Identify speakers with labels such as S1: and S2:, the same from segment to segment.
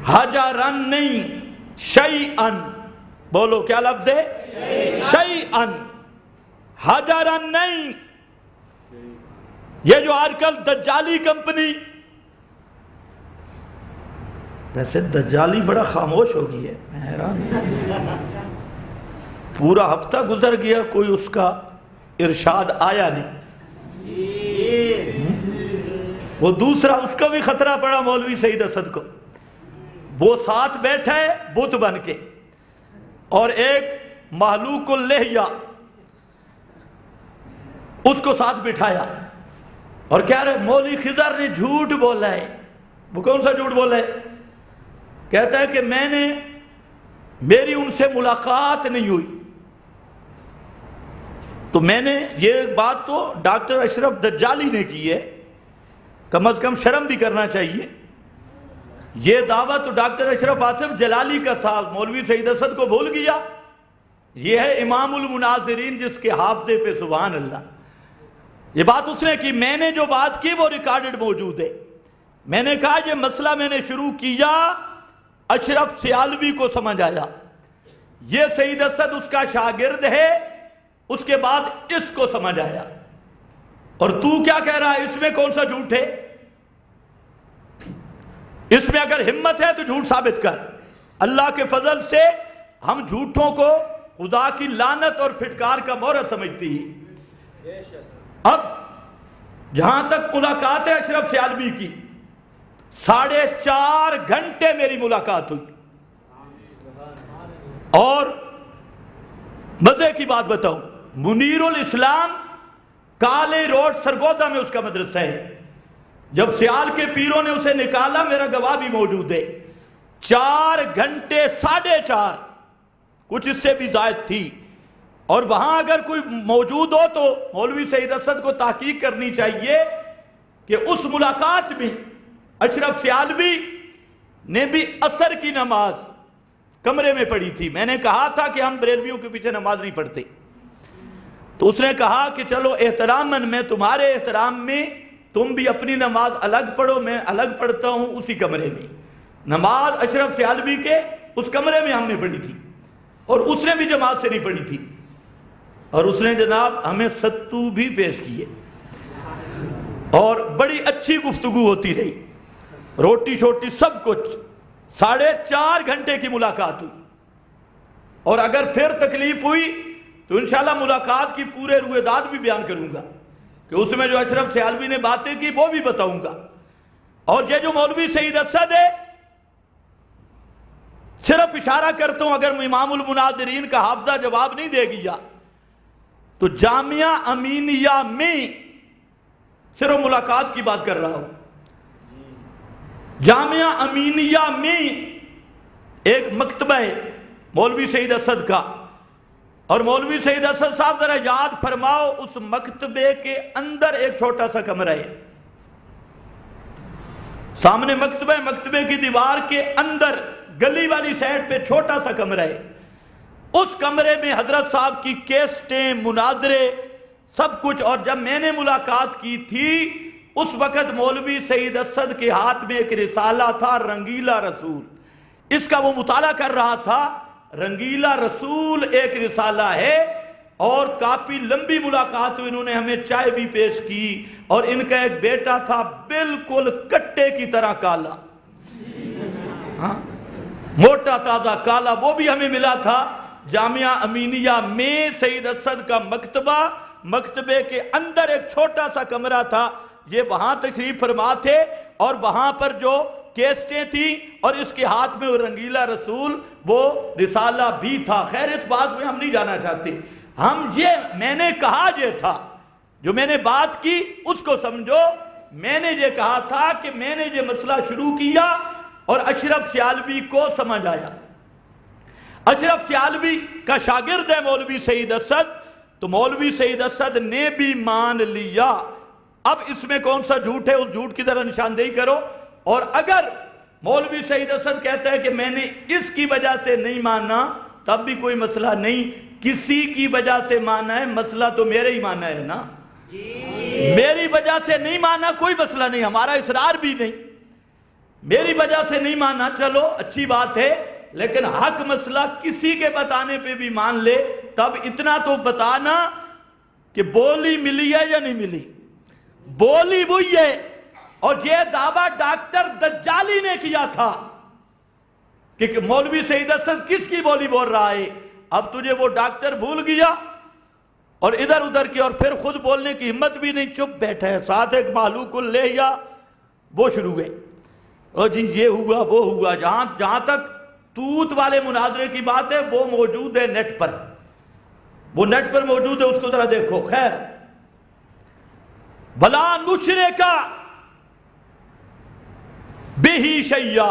S1: حجرن نہیں شیئن، بولو کیا لفظ ہے؟ شیئن، حجرن نہیں۔ یہ جو آج کل دجالی کمپنی، ویسے دجالی بڑا خاموش ہو گئی ہے، میں حیران ہوں۔ پورا ہفتہ گزر گیا کوئی اس کا ارشاد آیا نہیں۔ وہ دوسرا، اس کا بھی خطرہ پڑا مولوی سعید اسد کو، وہ ساتھ بیٹھا ہے بت بن کے، اور ایک محلوق اللحیہ اس کو ساتھ بٹھایا اور کہہ رہے مولوی خضر نے جھوٹ بولا ہے۔ وہ کون سا جھوٹ بولا ہے؟ کہتا ہے کہ میری ان سے ملاقات نہیں ہوئی۔ تو میں نے یہ بات تو ڈاکٹر اشرف دجالی نے کی ہے، کم از کم شرم بھی کرنا چاہیے۔ یہ دعویٰ تو ڈاکٹر اشرف آصف جلالی کا تھا، مولوی سعید اسد کو بھول گیا۔ یہ ہے امام المناظرین جس کے حافظے پہ سبحان اللہ، یہ بات اس نے کی۔ میں نے جو بات کی وہ ریکارڈڈ موجود ہے۔ میں نے کہا یہ مسئلہ میں نے شروع کیا، اشرف سیالوی کو سمجھ آیا، یہ سعید اسد اس کا شاگرد ہے، اس کے بعد اس کو سمجھ آیا، اور تو کیا کہہ رہا ہے؟ اس میں کون سا جھوٹ ہے؟ اس میں اگر ہمت ہے تو جھوٹ ثابت کر۔ اللہ کے فضل سے ہم جھوٹوں کو خدا کی لعنت اور پھٹکار کا مورد سمجھتی ہے۔ اب جہاں تک ملاقات ہے اشرف سیالوی کی، 4.5 گھنٹے میری ملاقات ہوئی، اور مزے کی بات بتاؤں، منیر الاسلام کالے روڈ سرگودا میں اس کا مدرسہ ہے۔ جب سیال کے پیروں نے اسے نکالا، میرا گواہ بھی موجود ہے، 4 گھنٹے 4.5، کچھ اس سے بھی زائد تھی۔ اور وہاں اگر کوئی موجود ہو تو مولوی سعید اسد کو تحقیق کرنی چاہیے کہ اس ملاقات میں اشرف سیالوی نے بھی عصر کی نماز کمرے میں پڑھی تھی۔ میں نے کہا تھا کہ ہم بریلویوں کے پیچھے نماز نہیں پڑھتے، تو اس نے کہا کہ چلو احتراماً میں تمہارے احترام میں تم بھی اپنی نماز الگ پڑھو، میں الگ پڑھتا ہوں اسی کمرے میں۔ نماز اشرف سیالوی کے اس کمرے میں ہم نے پڑھی تھی، اور اس نے بھی جماعت سے نہیں پڑھی تھی، اور اس نے جناب ہمیں ستو بھی پیش کیے، اور بڑی اچھی گفتگو ہوتی رہی، روٹی شوٹی سب کچھ۔ 4.5 گھنٹے کی ملاقات ہوئی، اور اگر پھر تکلیف ہوئی تو انشاءاللہ ملاقات کی پورے رویداد بھی بیان کروں گا، کہ اس میں جو اشرف سیالوی نے باتیں کی وہ بھی بتاؤں گا۔ اور یہ جو مولوی سعید اسد ہے، صرف اشارہ کرتا ہوں، اگر امام المناظرین کا حافظہ جواب نہیں دے گیا تو جامعہ امینیہ میں صرف ملاقات کی بات کر رہا ہوں۔ جامعہ امینیہ میں ایک مکتبہ ہے مولوی سعید اسد کا، اور مولوی سعید اسد صاحب ذرا یاد فرماؤ، اس مکتبے کے اندر ایک چھوٹا سا کمرہ ہے، سامنے مکتبہ ہے، مکتبے کی دیوار کے اندر گلی والی سائڈ پہ چھوٹا سا کمرہ ہے۔ اس کمرے میں حضرت صاحب کی کیسٹیں، مناظرے، سب کچھ۔ اور جب میں نے ملاقات کی تھی اس وقت مولوی سعید اسد کے ہاتھ میں ایک رسالہ تھا، رنگیلا رسول، اس کا وہ مطالعہ کر رہا تھا۔ رنگیلا رسول ایک رسالہ ہے، اور کافی لمبی ملاقات ہوئی، انہوں نے ہمیں چائے بھی پیش کی، اور ان کا ایک بیٹا تھا بالکل کٹے کی طرح کالا، موٹا تازہ کالا، وہ بھی ہمیں ملا تھا۔ جامعہ امینیہ میں سعید اسد کا مکتبہ، مکتبے کے اندر ایک چھوٹا سا کمرہ تھا، یہ وہاں تشریف فرما تھے، اور وہاں پر جو کیسٹیں تھیں اور اس کے ہاتھ میں وہ رنگیلا رسول، وہ رسالہ بھی تھا۔ خیر اس بات میں ہم نہیں جانا چاہتے، ہم یہ میں نے کہا یہ تھا، جو میں نے بات کی اس کو سمجھو۔ میں نے یہ کہا تھا کہ میں نے یہ مسئلہ شروع کیا اور اشرف سیالوی کو سمجھ آیا۔ اشرف سیالوی کا شاگرد ہے مولوی سعید اسد، تو مولوی سعید اسد نے بھی مان لیا۔ اب اس میں کون سا جھوٹ ہے، اس جھوٹ کی طرح نشاندہی کرو۔ اور اگر مولوی سعید اسد کہتا ہے کہ میں نے اس کی وجہ سے نہیں مانا، تب بھی کوئی مسئلہ نہیں، کسی کی وجہ سے مانا ہے، مسئلہ تو میرے ہی مانا ہے نا، میری وجہ سے نہیں مانا کوئی مسئلہ نہیں، ہمارا اصرار بھی نہیں۔ میری وجہ سے نہیں مانا چلو اچھی بات ہے، لیکن حق مسئلہ کسی کے بتانے پہ بھی مان لے، تب اتنا تو بتانا کہ بولی ملی ہے یا نہیں ملی، بولی وہی ہے۔ اور یہ دعویٰ ڈاکٹر دجالی نے کیا تھا کہ مولوی سعید اسد کس کی بولی بول رہا ہے، اب تجھے وہ ڈاکٹر بھول گیا اور ادھر ادھر کی، اور پھر خود بولنے کی ہمت بھی نہیں، چپ بیٹھا ہے، ساتھ ایک معلوق لے یا وہ شروع ہوئے، اور جی یہ ہوا وہ ہوا۔ جہاں تک توت والے مناظرے کی بات ہے وہ موجود ہے نیٹ پر، وہ نیٹ پر موجود ہے، اس کو ذرا دیکھو۔ خیر، بلا نشرکا بہی شی'a،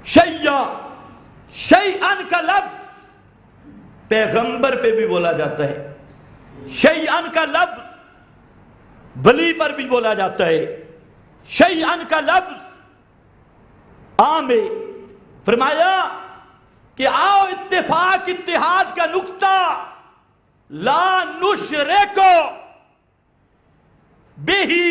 S1: شی'a شیئن کا لفظ پیغمبر پہ بھی بولا جاتا ہے، شیئن کا لفظ ولی پر بھی بولا جاتا ہے، شیئن کا لفظ عام ہے۔ فرمایا کہ آؤ اتفاق اتحاد کا نقطہ، لا نشرکو بہی